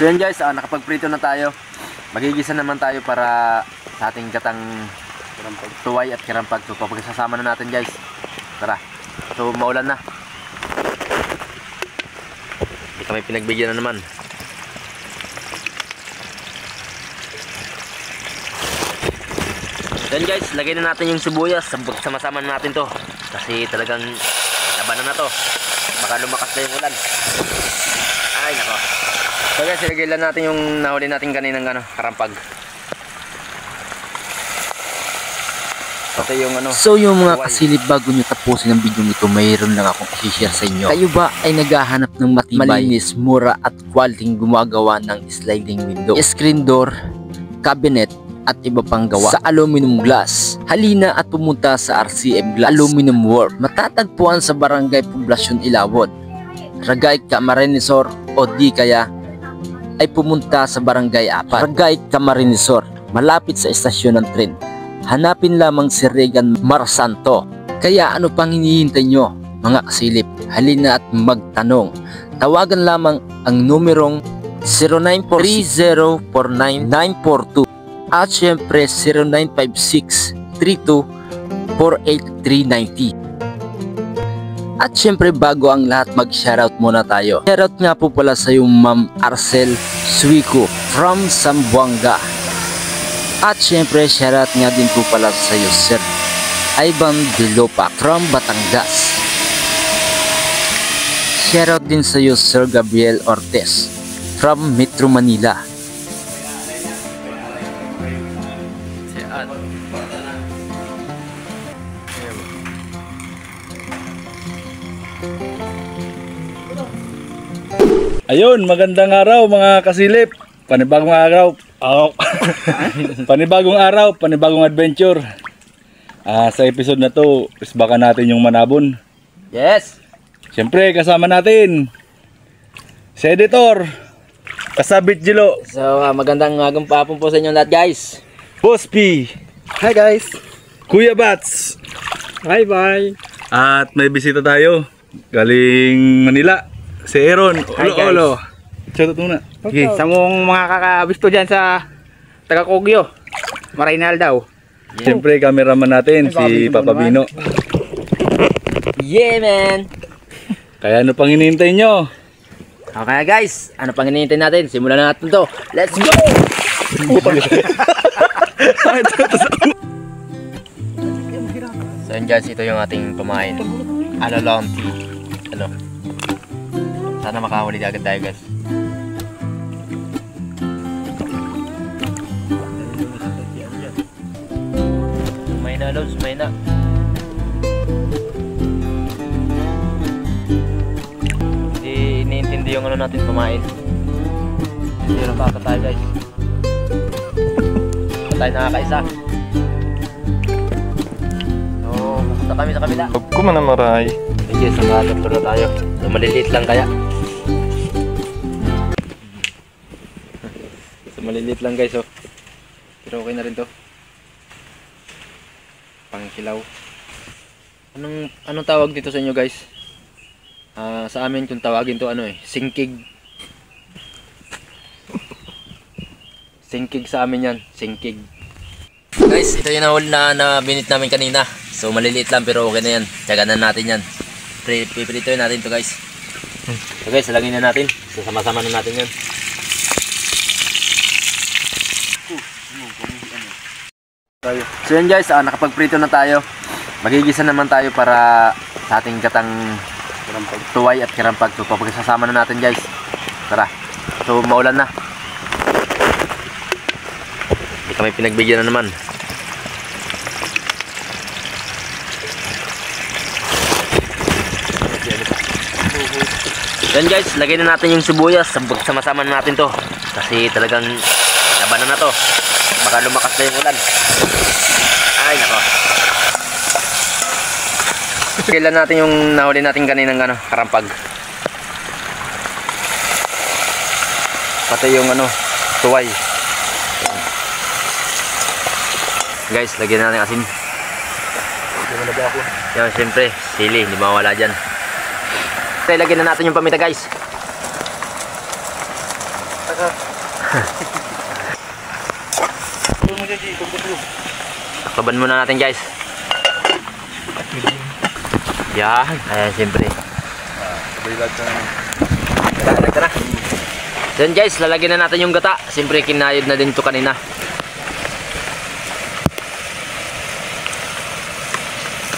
So yun guys, nakapagprito na tayo. Magigisa naman tayo para sa ating katang tuway at kirampag. So pagsasama na natin guys. Tara. So maulan na. Hindi kami pinagbigyan na naman. Then guys, lagay na natin yung sibuyas. Sama-sama na natin to. Kasi talagang labanan na to. Baka lumakas na yung ulan. Ay nako. So guys, ilagay lang natin yung nahuli natin kaninang karampag. Pati yung So yung mga kasilip, bago nyo tapusin ang video nito, mayroon lang akong i-share sa inyo. Kayo ba ay naghahanap ng matibay, malinis, mura at quality gumagawa ng sliding window, screen door, cabinet at iba pang gawa sa aluminum glass? Halina at pumunta sa RCM Glass Aluminum Work. Matatagpuan sa Barangay Poblacion Ilawod, Ragay, Camarines-Sur, o di kaya ay pumunta sa Barangay 4, Ragay, Camarines-Sur, malapit sa estasyon ng tren. Hanapin lamang si Regan Marsanto. Kaya ano pang hinihintay nyo mga kasilip? Halina at magtanong. Tawagan lamang ang numerong 0946-3049-942 at syempre 0956-32-48390. At syempre bago ang lahat, mag-shoutout muna tayo. Shoutout nga po pala sa yung Ma'am Arcel Suico from Zamboanga. At syempre shoutout nga din po pala sa iyo Sir Ivan Dilopa from Batangas. Shoutout din sa iyo Sir Gabriel Ortiz from Metro Manila. Ayun, magandang araw mga kasilip. Panibagong araw. Panibagong araw, panibagong adventure. Sa episode na to, baka natin yung manabon. yes. Siyempre, kasama natin si Editor, Kasabit Jilo. So magandang hapon po sa inyo lahat guys. Boss P. Hi guys. Kuya Bats. Bye bye. At may bisita tayo galing Manila. Si Aaron. Hi, guys. Olo. Shoutout muna. Okay. Sa mong mga kakabisto dyan sa taga Kogyo, Marinal daw. Siyempre, cameraman natin si Papa Bino. Yeah man. Kaya ano pang hinihintay nyo? Okay guys, ano pang hinihintay natin? Simulan na natin to. Let's go! So yun guys, ito yung ating pamain. Alalonti. Sana makahuli agad tayo guys. Sumay na load, sumay na. Hindi iniintindi yung natin pamain. Hindi yung nakaka tayo guys. Tayo nakakaisa. So, pupunta kami sa kabila. Huwag ko manamaray. Sige, sa doktor na tayo. So, maliliit lang kaya. So, maliliit lang guys, oh. Pero okay na rin to. Pangkilaw. Anong tawag dito sa inyo guys? Sa amin kung tawagin to singkig. Singkig sa amin yan, singkig. Guys, ito yung nahuli na binit namin kanina. So maliliit lang pero okay na yan. Tiyaganan natin yan. Pipiritoin natin to guys. So guys, lagay na natin. So sama-sama na natin yan. So yun guys, nakapagprito na tayo. Magigisa naman tayo para sa ating katang tuway at kirampag. So pagsasama na natin guys. Tara. So maulan na. Hindi kami pinagbigyan na naman. Yan guys, lagay na natin yung sibuyas. Sama-sama na natin to. Kasi talagang labanan na to. Baka lumakas na yung ulan. Ay nako. Kailan natin yung nahuli natin kaninang karampag. Pati yung tuway. Guys, lagyan natin asin. Yan, siyempre, sili, hindi mawala dyan. Okay, lagyan na natin yung paminta guys. Taktaban muna natin guys. Yan. Ayan siyempre. Tara. Then guys, lalagyan na natin yung gata. Siyempre kinayod na din to kanina.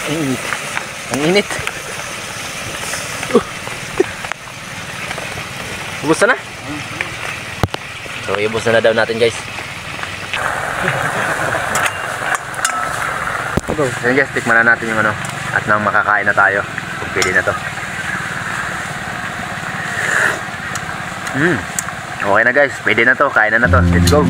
Ang init. Ang init. Ubus na? So, ibus na daw natin guys. Yan guys, tikman na natin yung ano. At nang makakain na tayo. Kung pwede na to. Okay na guys, pwede na to. Kain na to. Let's go.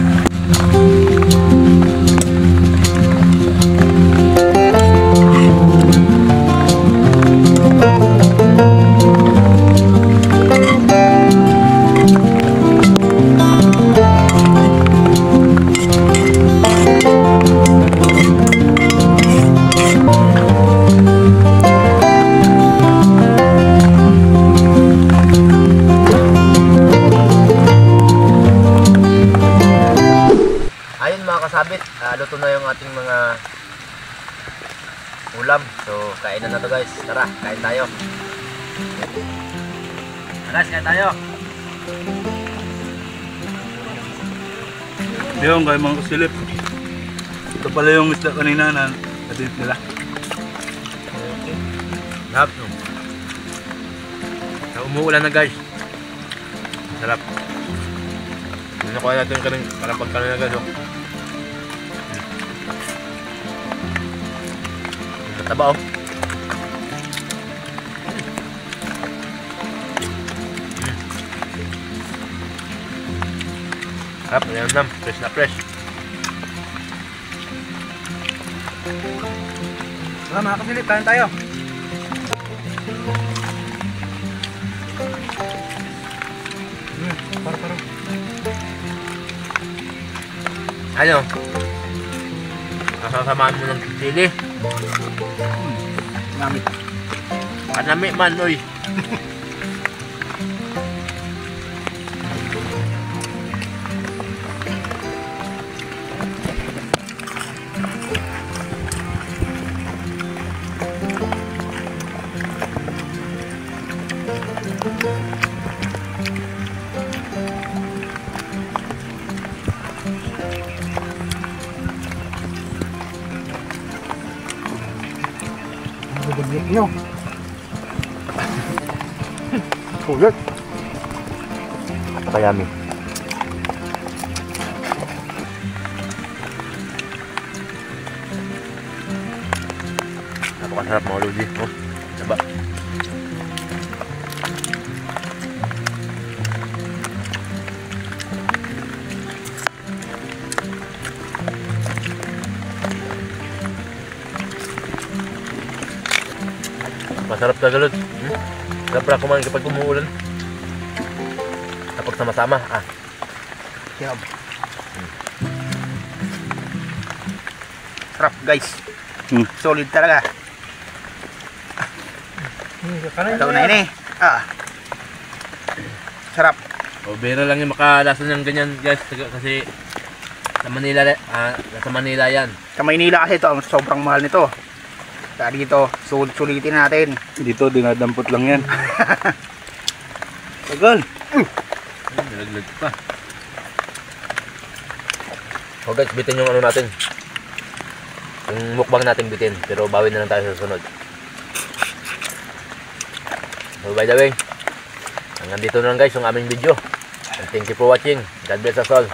Kasabit, luto na yung ating mga ulam. So, kain na to guys. Tara, kain tayo. Guys, kain tayo. Yung kayo mga kasilip. Ito pala yung isda kanina na natinip nila. Sarap no. So, umuulan na guys. Sarap. Nakuha natin kanina, parang pagkanina guys. Oh. Taba oh. Sarap, nam, fresh na fresh. Tara mga kasilip, kain tayo. Para. Ano? Nasasamaan mo ng sili. Namit. Kanami man, oy. Nyo. Sulit. Kayami. Napakasarap mga lodi. Oh, diba? Masarap talaga lod. Sarap pala kumain kapag umuulan. Kapag sama-sama. Sarap. Sarap guys. Solid talaga. Ito na yun eh. Sarap. O, bira lang yung makalasa ng ganyan guys. Kasi sa Manila, nasa Manila yan. Sa Maynila kasi ito, sobrang mahal nito. Kaya dito, sulitin natin. Dito, dinadampot lang yan. Tagal. Nalaglag pa. O guys, bitin yung ano natin. Yung mukbang natin bitin. Pero bawi na lang tayo sa sunod. So by the way, hanggang dito na lang guys yung aming video. And thank you for watching. God bless us all.